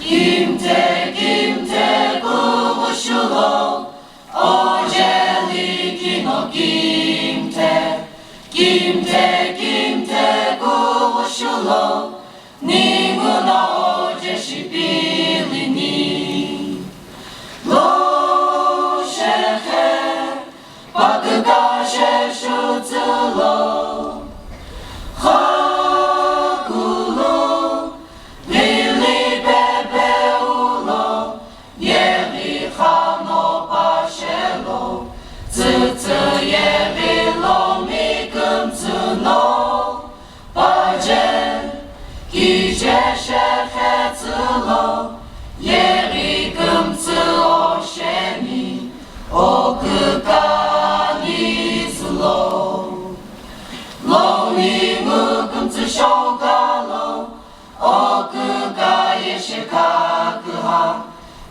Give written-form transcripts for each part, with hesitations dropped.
Kimte kuvuşulo, ojeliki no kimte kuvuşulo, nimu no oje shipilini. Lo sheche, pagkashe shutsulo,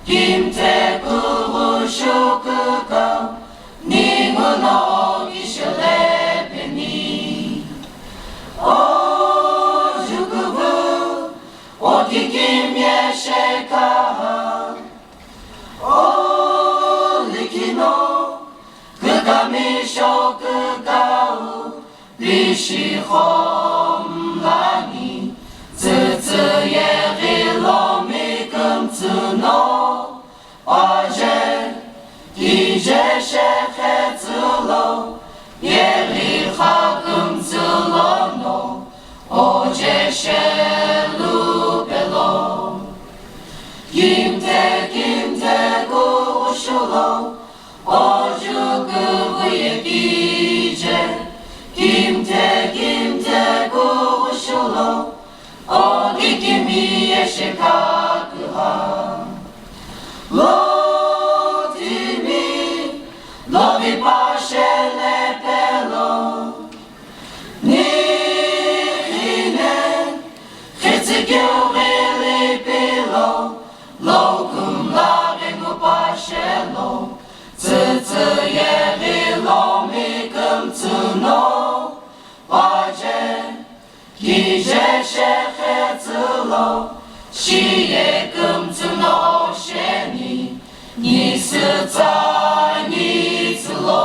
Kimte kuvushukuka, nimu no gishalepeni. O jukuvu, o kikim yesheka. O likino, kukami shokukau, lishihom lani, tsutsu yerilomi kumtsuno. Oje, kije shechetsulo, yericha kumtsulo no, oje shelupelo. Kimte kuvushulo, oju kuvuye kije. Kimte kuvushulo, odikimi yeshekakuha. Lo timi, lo vi pashe le pelo, nihine, chitzigyure li pilo, lo kum la vengu pashe lo, tsutsu yeri lo mi kum tsuno, paje, kije shechetsulo, shiye kum tsuno sheni, nisu tsa nitsulo.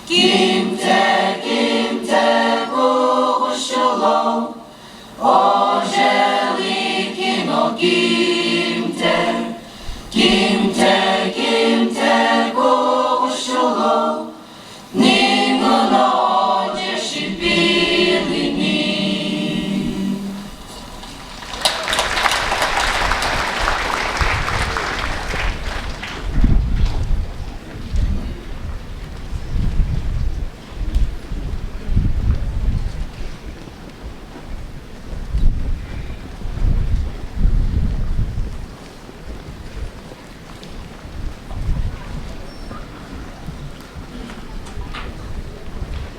Kimte kuvushulo, ojeliki no